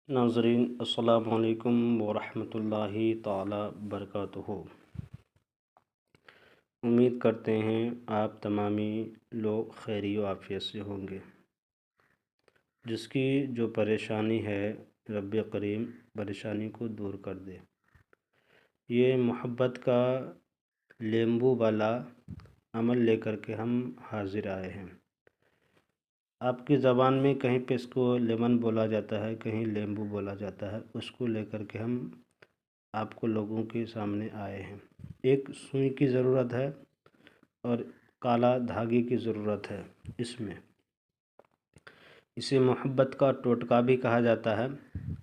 ناظرین السلام علیکم ورحمۃ اللہ تعالی وبرکاتہ۔ امید کرتے ہیں آپ تمامی لوگ خیر و عافیت سے ہوں گے۔ جس کی جو پریشانی ہے رب کریم پریشانی کو دور کر دے۔ یہ محبت کا لیمبو والا عمل لے کر کے ہم حاضر آئے ہیں۔ آپ کی زبان میں کہیں پہ اس کو لیمن بولا جاتا ہے، کہیں لیمبو بولا جاتا ہے، اس کو لے کر کے ہم آپ کو لوگوں کے سامنے آئے ہیں۔ ایک سوئی کی ضرورت ہے اور کالا دھاگے کی ضرورت ہے اس میں۔ اسے محبت کا ٹوٹکا بھی کہا جاتا ہے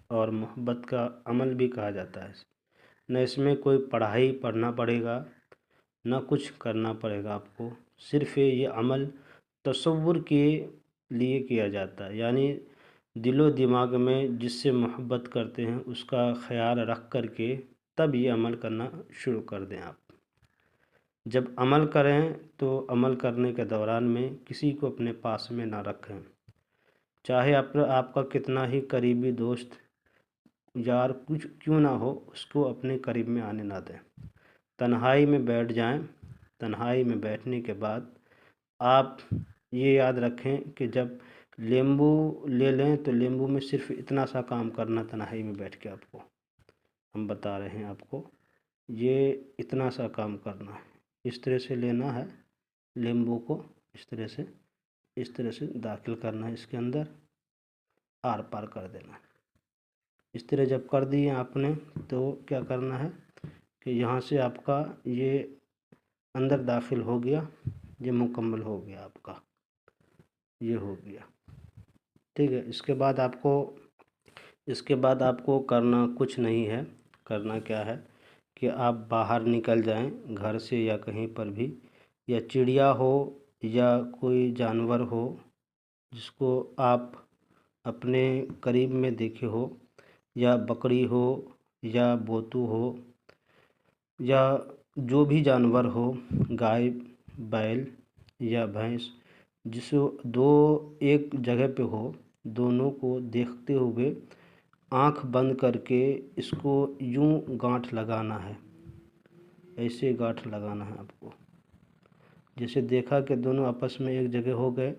اور محبت کا عمل بھی کہا جاتا ہے۔ نہ اس میں کوئی پڑھائی پڑھنا پڑے گا، نہ کچھ کرنا پڑے گا آپ کو، صرف یہ عمل تصور کے لیے کیا جاتا ہے، یعنی دل و دماغ میں جس سے محبت کرتے ہیں اس کا خیال رکھ کر کے تب یہ عمل کرنا شروع کر دیں آپ۔ جب عمل کریں تو عمل کرنے کے دوران میں کسی کو اپنے پاس میں نہ رکھیں، چاہے آپ کا کتنا ہی قریبی دوست یار کچھ کیوں نہ ہو، اس کو اپنے قریب میں آنے نہ دیں۔ تنہائی میں بیٹھ جائیں۔ تنہائی میں بیٹھنے کے بعد آپ یہ یاد رکھیں کہ جب لیمبو لے لیں تو لیمبو میں صرف اتنا سا کام کرنا، تنہائی میں بیٹھ کے آپ کو ہم بتا رہے ہیں، آپ کو یہ اتنا سا کام کرنا ہے۔ اس طرح سے لینا ہے لیمبو کو، اس طرح سے داخل کرنا ہے اس کے اندر، آر پار کر دینا ہے۔ اس طرح جب کر دیے آپ نے تو کیا کرنا ہے کہ یہاں سے آپ کا یہ اندر داخل ہو گیا، یہ مکمل ہو گیا آپ کا، یہ ہو گیا، ٹھیک ہے۔ اس کے بعد آپ کو کرنا کچھ نہیں ہے۔ کرنا کیا ہے کہ آپ باہر نکل جائیں گھر سے یا کہیں پر بھی، یا چڑیا ہو یا کوئی جانور ہو جس کو آپ اپنے قریب میں دیکھے ہو، یا بکری ہو یا بوتو ہو یا جو بھی جانور ہو، گائے بیل یا بھینس، جس دو ایک جگہ پہ ہو، دونوں کو دیکھتے ہوئے آنکھ بند کر کے اس کو یوں گانٹھ لگانا ہے، ایسے گانٹھ لگانا ہے آپ کو۔ جیسے دیکھا کہ دونوں آپس میں ایک جگہ ہو گئے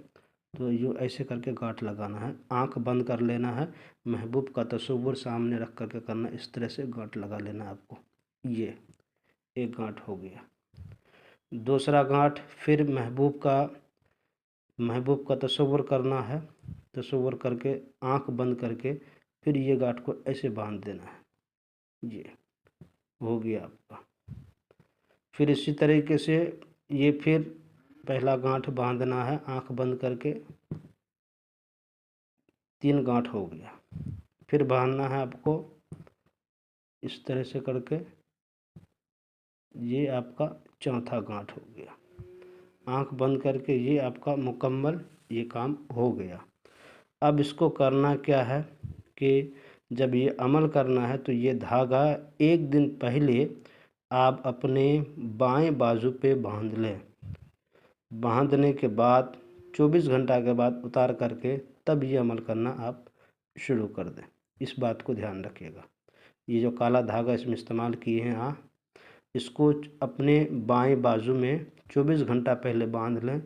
تو یوں ایسے کر کے گانٹھ لگانا ہے، آنکھ بند کر لینا ہے، محبوب کا تصور سامنے رکھ کر کے کرنا، اس طرح سے گانٹھ لگا لینا ہے آپ کو۔ یہ ایک گانٹھ ہو گیا۔ دوسرا گانٹھ پھر محبوب کا تصور کرنا ہے، تصور کر کے آنکھ بند کر کے پھر یہ گانٹھ کو ایسے باندھ دینا ہے، یہ ہو گیا آپ کا۔ پھر اسی طریقے سے یہ پھر پہلا گانٹھ باندھنا ہے آنکھ بند کر کے، 3 گانٹھ ہو گیا۔ پھر باندھنا ہے آپ کو اس طرح سے کر کے، یہ آپ کا چوتھا گانٹھ ہو گیا۔ آنکھ بند کر کے یہ آپ کا مکمل یہ کام ہو گیا۔ اب اس کو کرنا کیا ہے کہ جب یہ عمل کرنا ہے تو یہ دھاگا 1 دن پہلے آپ اپنے بائیں بازو پہ باندھ لیں۔ باندھنے کے بعد 24 گھنٹہ کے بعد اتار کر کے تب یہ عمل کرنا آپ شروع کر دیں۔ اس بات کو دھیان رکھیے گا۔ یہ جو کالا دھاگا اس میں استعمال کیے ہیں اس کو اپنے بائیں بازو میں 24 گھنٹہ پہلے باندھ لیں۔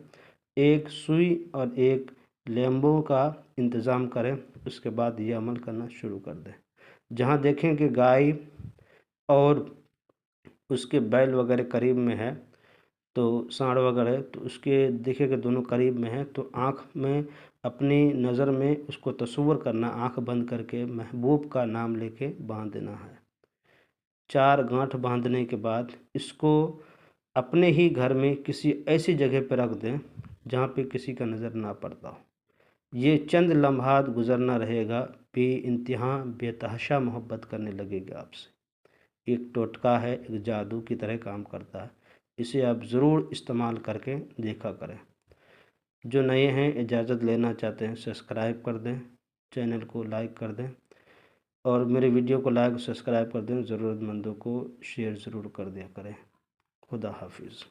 ایک سوئی اور ایک لیمبو کا انتظام کریں، اس کے بعد یہ عمل کرنا شروع کر دیں۔ جہاں دیکھیں کہ گائے اور اس کے بیل وغیرہ قریب میں ہے تو سانڈ وغیرہ، تو اس کے دیکھیں کہ دونوں قریب میں ہیں تو آنکھ میں اپنی نظر میں اس کو تصور کرنا، آنکھ بند کر کے محبوب کا نام لے کے باندھ دینا ہے۔ 4 گانٹھ باندھنے کے بعد اس کو اپنے ہی گھر میں کسی ایسی جگہ پہ رکھ دیں جہاں پہ کسی کا نظر نہ پڑتا ہو۔ یہ چند لمحات گزرنا رہے گا، بے انتہا بے تحاشا محبت کرنے لگے گا آپ سے۔ ایک ٹوٹکا ہے، ایک جادو کی طرح کام کرتا ہے، اسے آپ ضرور استعمال کر کے دیکھا کریں۔ جو نئے ہیں اجازت لینا چاہتے ہیں سبسکرائب کر دیں، چینل کو لائک کر دیں، اور میرے ویڈیو کو لائک سبسکرائب کر دیں، ضرورت مندوں کو شیئر ضرور کر دیا کریں۔ خدا حافظ۔